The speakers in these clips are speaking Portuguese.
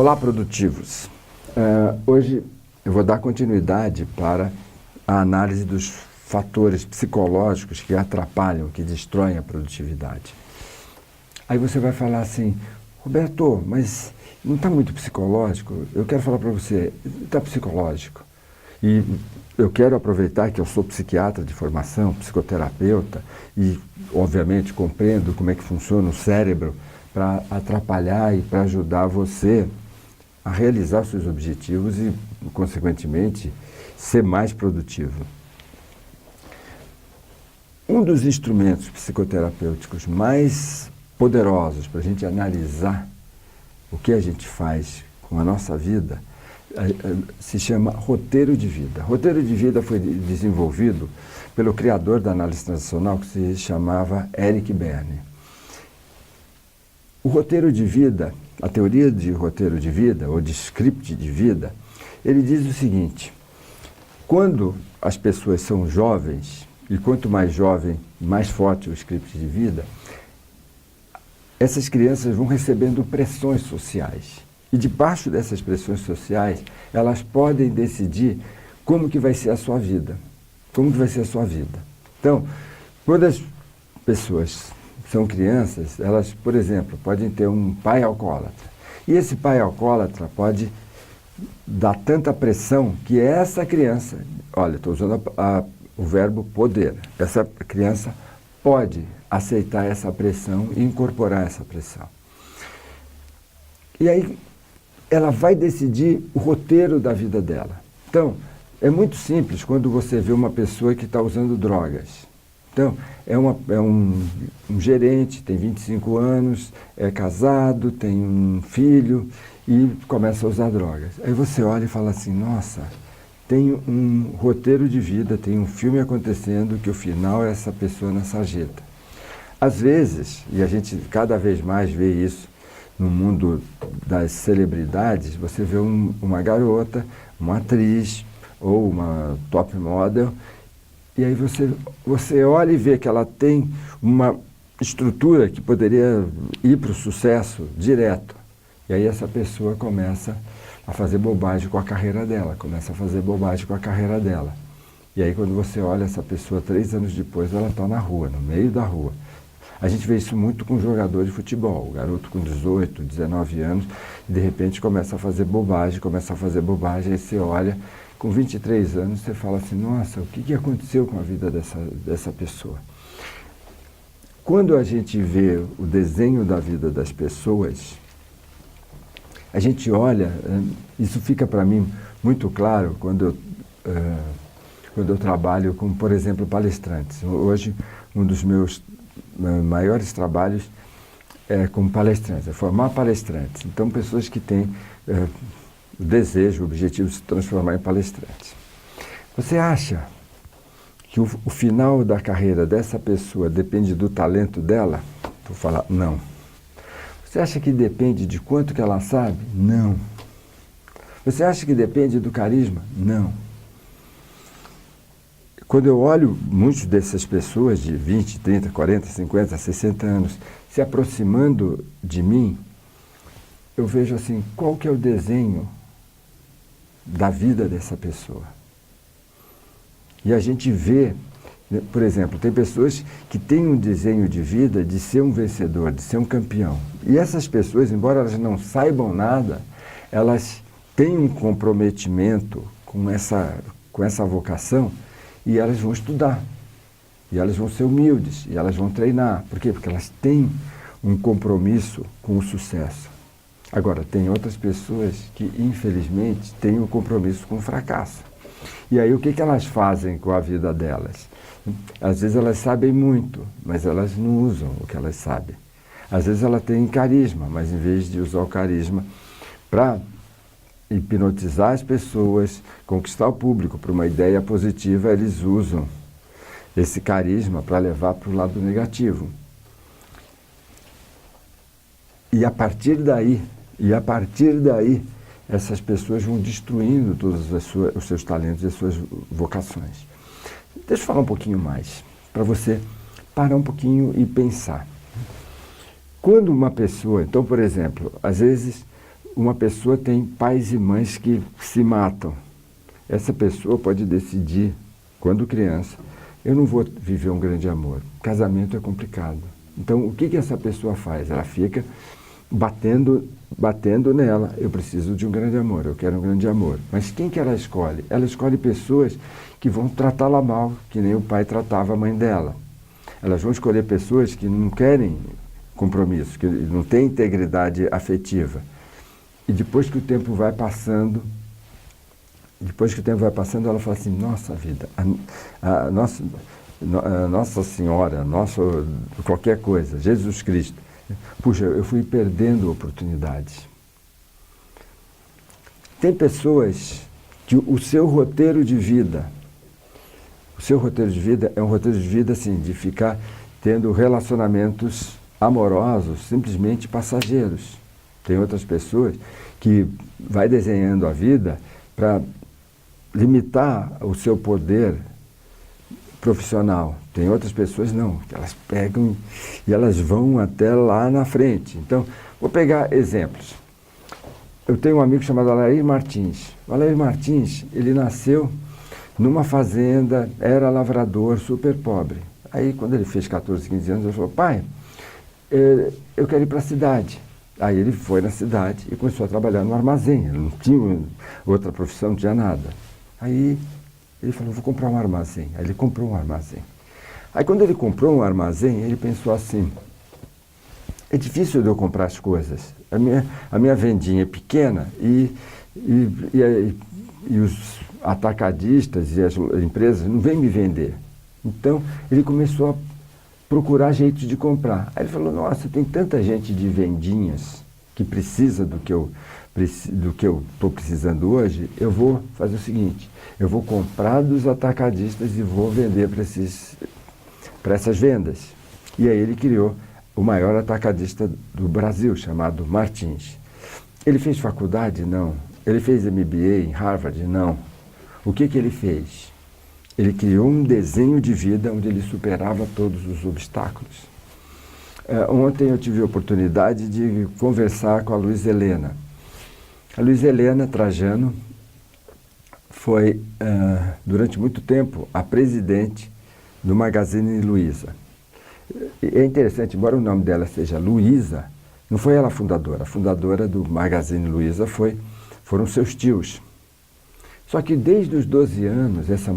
Olá, produtivos! Hoje eu vou dar continuidade para a análise dos fatores psicológicos que atrapalham, que destroem a produtividade. Aí você vai falar assim, Roberto, mas não está muito psicológico? Eu quero falar para você, está psicológico. E eu quero aproveitar que eu sou psiquiatra de formação, psicoterapeuta, e obviamente compreendo como é que funciona o cérebro para atrapalhar e para ajudar você a realizar seus objetivos e, consequentemente, ser mais produtivo. Um dos instrumentos psicoterapêuticos mais poderosos para a gente analisar o que a gente faz com a nossa vida se chama roteiro de vida. Roteiro de vida foi desenvolvido pelo criador da análise transacional, que se chamava Eric Berne. O roteiro de vida, a teoria de roteiro de vida, ou de script de vida, ele diz o seguinte: quando as pessoas são jovens, e quanto mais jovem, mais forte o script de vida, essas crianças vão recebendo pressões sociais. E debaixo dessas pressões sociais, elas podem decidir como que vai ser a sua vida. Como que vai ser a sua vida. Então, quando as pessoas são crianças, elas, por exemplo, podem ter um pai alcoólatra. E esse pai alcoólatra pode dar tanta pressão que essa criança, olha, estou usando o verbo poder, essa criança pode aceitar essa pressão e incorporar essa pressão. E aí ela vai decidir o roteiro da vida dela. Então, é muito simples quando você vê uma pessoa que está usando drogas. Então, é um gerente, tem 25 anos, é casado, tem um filho e começa a usar drogas. Aí você olha e fala assim, nossa, tem um roteiro de vida, tem um filme acontecendo que o final é essa pessoa na sarjeta. Às vezes, e a gente cada vez mais vê isso no mundo das celebridades, você vê uma garota, uma atriz ou uma top model, e aí você olha e vê que ela tem uma estrutura que poderia ir para o sucesso direto. E aí essa pessoa começa a fazer bobagem com a carreira dela, E aí quando você olha essa pessoa 3 anos depois, ela está na rua, no meio da rua. A gente vê isso muito com jogador de futebol, o garoto com 18, 19 anos, e de repente começa a fazer bobagem, aí você olha, com 23 anos você fala assim, nossa, o que aconteceu com a vida dessa pessoa? Quando a gente vê o desenho da vida das pessoas, a gente olha, isso fica para mim muito claro quando eu trabalho com, por exemplo, palestrantes. Hoje, um dos meus maiores trabalhos é como palestrantes, é formar palestrantes. Então, pessoas que têm o desejo, o objetivo de se transformar em palestrantes. Você acha que o final da carreira dessa pessoa depende do talento dela? Vou falar, não. Você acha que depende de quanto que ela sabe? Não. Você acha que depende do carisma? Não. Quando eu olho muitas dessas pessoas de 20, 30, 40, 50, 60 anos se aproximando de mim, eu vejo assim, qual que é o desenho da vida dessa pessoa? E a gente vê, por exemplo, tem pessoas que têm um desenho de vida de ser um vencedor, de ser um campeão. E essas pessoas, embora elas não saibam nada, elas têm um comprometimento com essa vocação, e elas vão estudar, e elas vão ser humildes, e elas vão treinar. Por quê? Porque elas têm um compromisso com o sucesso. Agora, tem outras pessoas que, infelizmente, têm um compromisso com o fracasso. E aí, o que elas fazem com a vida delas? Às vezes elas sabem muito, mas elas não usam o que elas sabem. Às vezes elas têm carisma, mas em vez de usar o carisma para hipnotizar as pessoas, conquistar o público para uma ideia positiva, eles usam esse carisma para levar para o lado negativo. E a partir daí, essas pessoas vão destruindo todos os seus talentos e as suas vocações. Deixa eu falar um pouquinho mais, para você parar um pouquinho e pensar. Quando uma pessoa, então, por exemplo, às vezes uma pessoa tem pais e mães que se matam. Essa pessoa pode decidir, quando criança, eu não vou viver um grande amor. Casamento é complicado. Então, o que essa pessoa faz? Ela fica batendo nela. Eu preciso de um grande amor, eu quero um grande amor. Mas quem que ela escolhe? Ela escolhe pessoas que vão tratá-la mal, que nem o pai tratava a mãe dela. Elas vão escolher pessoas que não querem compromisso, que não têm integridade afetiva. E depois que o tempo vai passando, ela fala assim, nossa vida, a Nossa Senhora, qualquer coisa, Jesus Cristo, puxa, eu fui perdendo oportunidades. Tem pessoas que o seu roteiro de vida é um roteiro de vida assim, de ficar tendo relacionamentos amorosos, simplesmente passageiros. Tem outras pessoas que vai desenhando a vida para limitar o seu poder profissional. Tem outras pessoas não, que elas pegam e elas vão até lá na frente. Então, vou pegar exemplos. Eu tenho um amigo chamado Alair Martins. O Alair Martins, ele nasceu numa fazenda, era lavrador, super pobre. Aí, quando ele fez 14, 15 anos, ele falou, pai, eu quero ir para a cidade. Aí ele foi na cidade e começou a trabalhar no armazém. Ele não tinha outra profissão, não tinha nada. Aí ele falou, vou comprar um armazém. Aí ele comprou um armazém. Aí quando ele comprou um armazém, ele pensou assim, é difícil de eu comprar as coisas. A minha vendinha é pequena e os atacadistas e as empresas não vêm me vender. Então ele começou a procurar jeitos de comprar. Aí ele falou, nossa, tem tanta gente de vendinhas que precisa do que eu estou precisando hoje, eu vou fazer o seguinte, eu vou comprar dos atacadistas e vou vender para essas vendas. E aí ele criou o maior atacadista do Brasil, chamado Martins. Ele fez faculdade? Não. Ele fez MBA em Harvard? Não. O que ele fez? Ele criou um desenho de vida onde ele superava todos os obstáculos. Ontem eu tive a oportunidade de conversar com a Luísa Helena. A Luísa Helena Trajano foi, durante muito tempo, a presidente do Magazine Luiza. É interessante, embora o nome dela seja Luísa, não foi ela a fundadora do Magazine Luiza foram seus tios. Só que desde os 12 anos, essa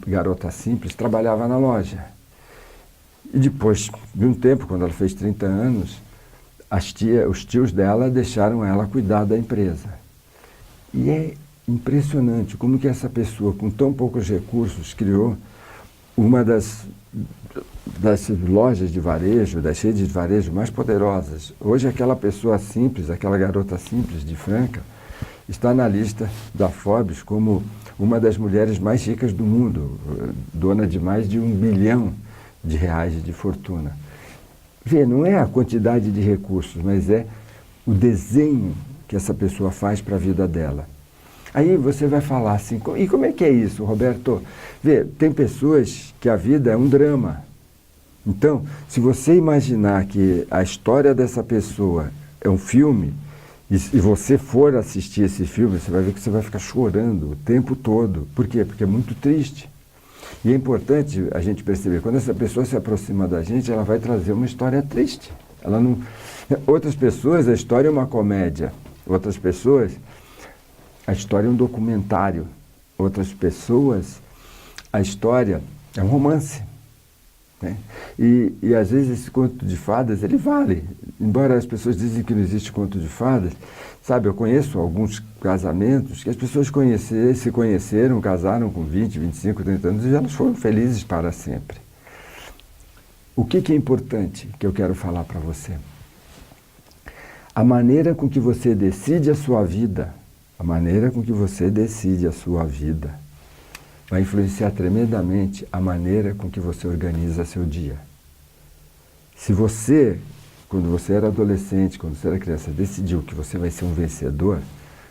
garota simples trabalhava na loja. E depois de um tempo, quando ela fez 30 anos, os tios dela deixaram ela cuidar da empresa. E é impressionante como que essa pessoa, com tão poucos recursos, criou uma das lojas de varejo, das redes de varejo mais poderosas. Hoje aquela pessoa simples, aquela garota simples de Franca, está na lista da Forbes como uma das mulheres mais ricas do mundo, dona de mais de R$1 bilhão de fortuna. Vê, não é a quantidade de recursos, mas é o desenho que essa pessoa faz para a vida dela. Aí você vai falar assim, e como é que é isso, Roberto? Vê, tem pessoas que a vida é um drama. Então, se você imaginar que a história dessa pessoa é um filme, e você for assistir esse filme, você vai ver que você vai ficar chorando o tempo todo. Por quê? Porque é muito triste. E é importante a gente perceber, quando essa pessoa se aproxima da gente, ela vai trazer uma história triste. Ela não... Outras pessoas, a história é uma comédia. Outras pessoas, a história é um documentário. Outras pessoas, a história é um romance. Né? E às vezes esse conto de fadas, ele vale. Embora as pessoas dizem que não existe conto de fadas, sabe, eu conheço alguns casamentos que as pessoas se conheceram, casaram com 20, 25, 30 anos e elas foram felizes para sempre. O que é importante que eu quero falar para você? A maneira com que você decide a sua vida, vai influenciar tremendamente a maneira com que você organiza seu dia. Se você, quando você era adolescente, quando você era criança, decidiu que você vai ser um vencedor,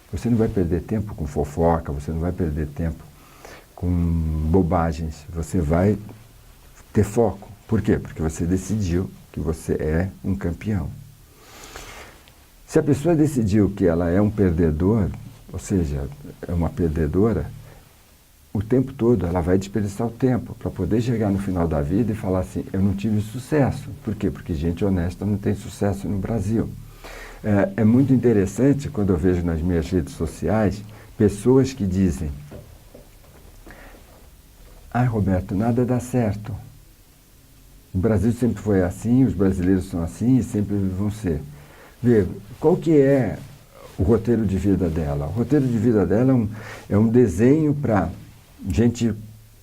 você não vai perder tempo com fofoca, você não vai perder tempo com bobagens, você vai ter foco. Por quê? Porque você decidiu que você é um campeão. Se a pessoa decidiu que ela é um perdedor, ou seja, é uma perdedora, o tempo todo ela vai desperdiçar o tempo para poder chegar no final da vida e falar assim, eu não tive sucesso. Por quê? Porque gente honesta não tem sucesso no Brasil. É muito interessante quando eu vejo nas minhas redes sociais pessoas que dizem: ai, Roberto, nada dá certo. O Brasil sempre foi assim, os brasileiros são assim e sempre vão ser. Vê, qual que é o roteiro de vida dela? O roteiro de vida dela é um desenho para gente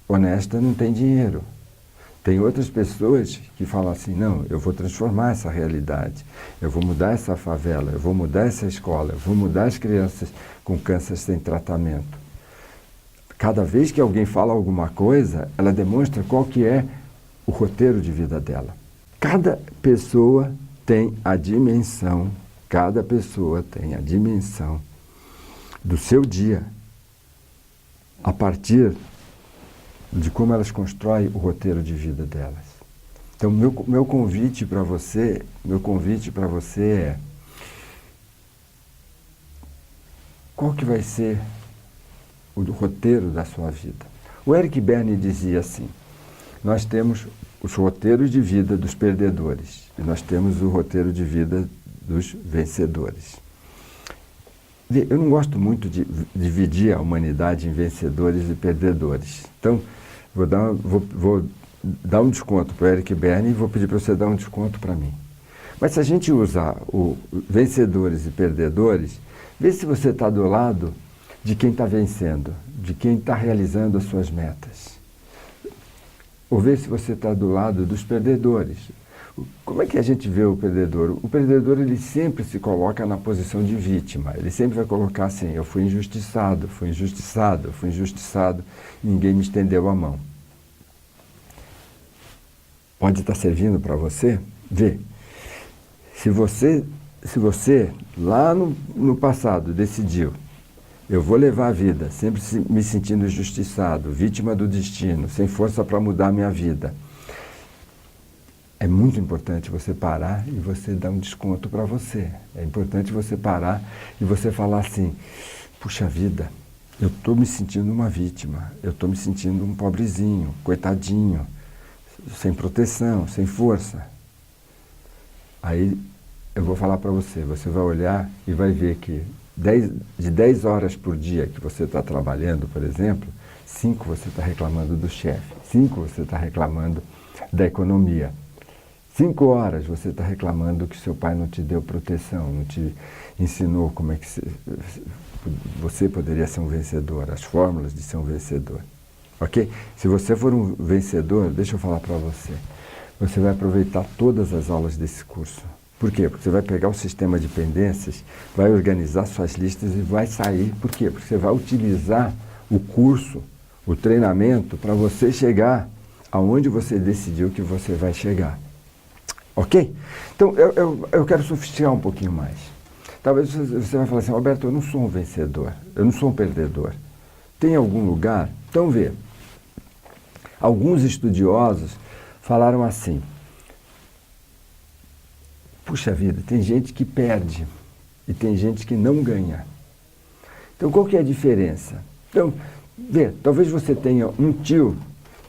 honesta não tem dinheiro. Tem outras pessoas que falam assim, não, eu vou transformar essa realidade, eu vou mudar essa favela, eu vou mudar essa escola, eu vou mudar as crianças com câncer sem tratamento. Cada vez que alguém fala alguma coisa, ela demonstra qual que é o roteiro de vida dela. Cada pessoa tem a dimensão, do seu dia, a partir de como elas constroem o roteiro de vida delas. Então, meu convite para você é: qual que vai ser o roteiro da sua vida? O Eric Berne dizia assim: nós temos os roteiros de vida dos perdedores e nós temos o roteiro de vida dos vencedores. Eu não gosto muito de dividir a humanidade em vencedores e perdedores. Então, vou dar um desconto para o Eric Berne e vou pedir para você dar um desconto para mim. Mas se a gente usar o vencedores e perdedores, vê se você está do lado de quem está vencendo, de quem está realizando as suas metas. Ou vê se você está do lado dos perdedores. Como é que a gente vê o perdedor? O perdedor, ele sempre se coloca na posição de vítima. Ele sempre vai colocar assim: eu fui injustiçado, ninguém me estendeu a mão. Pode estar servindo para você? Vê. Se você lá no passado decidiu, eu vou levar a vida sempre me sentindo injustiçado, vítima do destino, sem força para mudar a minha vida, é muito importante você parar e você dar um desconto para você. É importante você parar e você falar assim: puxa vida, eu estou me sentindo uma vítima, eu estou me sentindo um pobrezinho, coitadinho, sem proteção, sem força. Aí eu vou falar para você, você vai olhar e vai ver que de 10 horas por dia que você está trabalhando, por exemplo, 5 você está reclamando do chefe, 5 você está reclamando da economia. 5 horas você está reclamando que seu pai não te deu proteção, não te ensinou como é que você poderia ser um vencedor, as fórmulas de ser um vencedor. Ok? Se você for um vencedor, deixa eu falar para você, você vai aproveitar todas as aulas desse curso. Por quê? Porque você vai pegar o sistema de pendências, vai organizar suas listas e vai sair. Por quê? Porque você vai utilizar o curso, o treinamento, para você chegar aonde você decidiu que você vai chegar. Ok? Então, eu quero sofisticar um pouquinho mais. Talvez você vai falar assim: Roberto, eu não sou um vencedor, eu não sou um perdedor. Tem algum lugar? Então, vê. Alguns estudiosos falaram assim: puxa vida, tem gente que perde e tem gente que não ganha. Então, qual que é a diferença? Então, vê, talvez você tenha um tio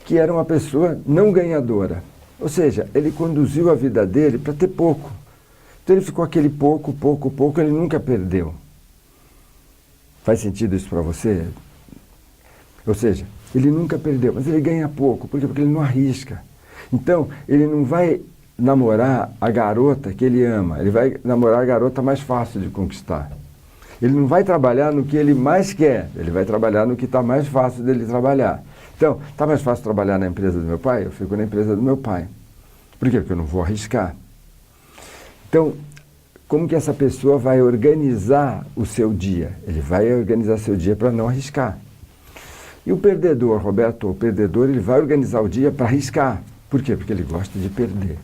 que era uma pessoa não ganhadora. Ou seja, ele conduziu a vida dele para ter pouco. Então ele ficou aquele pouco, ele nunca perdeu. Faz sentido isso para você? Ou seja, ele nunca perdeu, mas ele ganha pouco. Por quê? Porque ele não arrisca. Então, ele não vai namorar a garota que ele ama, ele vai namorar a garota mais fácil de conquistar. Ele não vai trabalhar no que ele mais quer, ele vai trabalhar no que está mais fácil dele trabalhar. Então, está mais fácil trabalhar na empresa do meu pai? Eu fico na empresa do meu pai. Por quê? Porque eu não vou arriscar. Então, como que essa pessoa vai organizar o seu dia? Ele vai organizar seu dia para não arriscar. E o perdedor, Roberto, o perdedor, ele vai organizar o dia para arriscar. Por quê? Porque ele gosta de perder.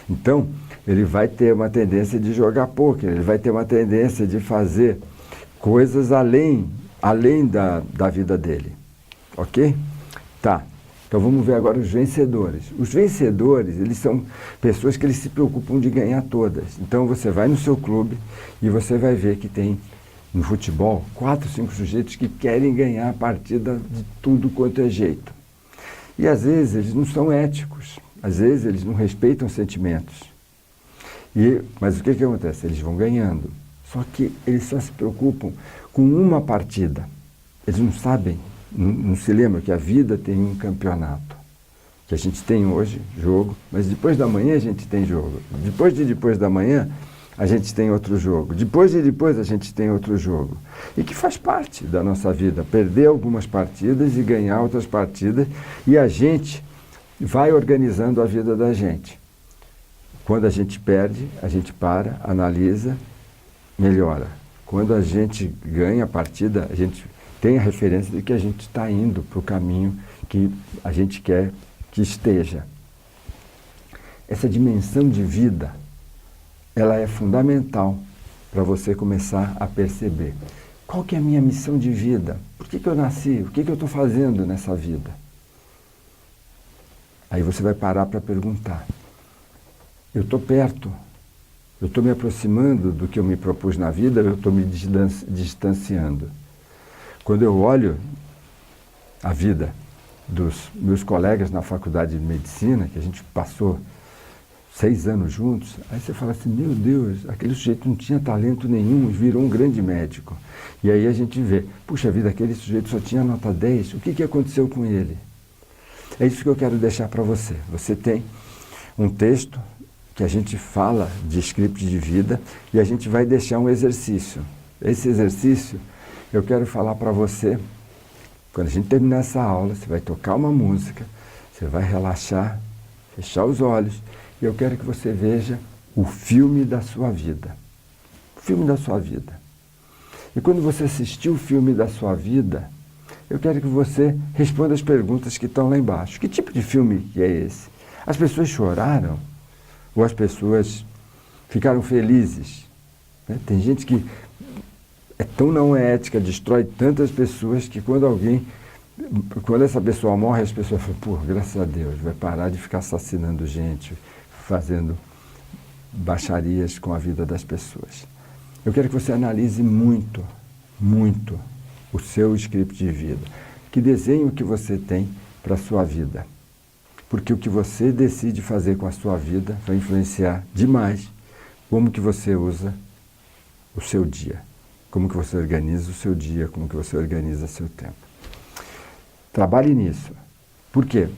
Então, ele vai ter uma tendência de jogar pôquer, ele vai ter uma tendência de fazer coisas além da vida dele. Ok? Tá. Então vamos ver agora os vencedores. Os vencedores, eles são pessoas que eles se preocupam de ganhar todas. Então você vai no seu clube e você vai ver que tem, no futebol, 4, 5 sujeitos que querem ganhar a partida de tudo quanto é jeito. E às vezes eles não são éticos, às vezes eles não respeitam sentimentos. Mas o que acontece? Eles vão ganhando. Só que eles só se preocupam com uma partida. Eles não sabem, não se lembram que a vida tem um campeonato. Que a gente tem hoje, jogo, mas depois da manhã a gente tem jogo. Depois da manhã a gente tem outro jogo. Depois a gente tem outro jogo. E que faz parte da nossa vida, perder algumas partidas e ganhar outras partidas. E a gente vai organizando a vida da gente. Quando a gente perde, a gente para, analisa, melhora. Quando a gente ganha a partida, a gente tem a referência de que a gente está indo para o caminho que a gente quer que esteja. Essa dimensão de vida, ela é fundamental para você começar a perceber. Qual que é a minha missão de vida? Por que eu nasci? O que eu estou fazendo nessa vida? Aí você vai parar para perguntar. Eu estou perto, eu estou me aproximando do que eu me propus na vida, eu estou me distanciando. Quando eu olho a vida dos meus colegas na faculdade de medicina, que a gente passou 6 anos juntos, aí você fala assim, meu Deus, aquele sujeito não tinha talento nenhum e virou um grande médico. E aí a gente vê, puxa vida, aquele sujeito só tinha nota 10, o que aconteceu com ele? É isso que eu quero deixar para você. Você tem um texto que a gente fala de script de vida e a gente vai deixar um exercício. Esse exercício eu quero falar para você, quando a gente terminar essa aula, você vai tocar uma música, você vai relaxar, fechar os olhos e eu quero que você veja o filme da sua vida. O filme da sua vida. E quando você assistir o filme da sua vida, eu quero que você responda as perguntas que estão lá embaixo. Que tipo de filme que é esse? As pessoas choraram? Ou as pessoas ficaram felizes? Né? Tem gente que é tão não ética, destrói tantas pessoas que quando essa pessoa morre, as pessoas falam, pô, graças a Deus, vai parar de ficar assassinando gente, fazendo baixarias com a vida das pessoas. Eu quero que você analise muito, muito o seu script de vida. Que desenho que você tem para a sua vida. Porque o que você decide fazer com a sua vida vai influenciar demais como que você usa o seu dia. Como que você organiza o seu dia, como que você organiza seu tempo. Trabalhe nisso. Por quê?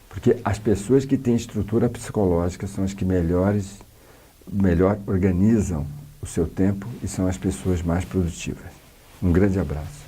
Porque as pessoas que têm estrutura psicológica são as que melhor organizam o seu tempo e são as pessoas mais produtivas. Um grande abraço.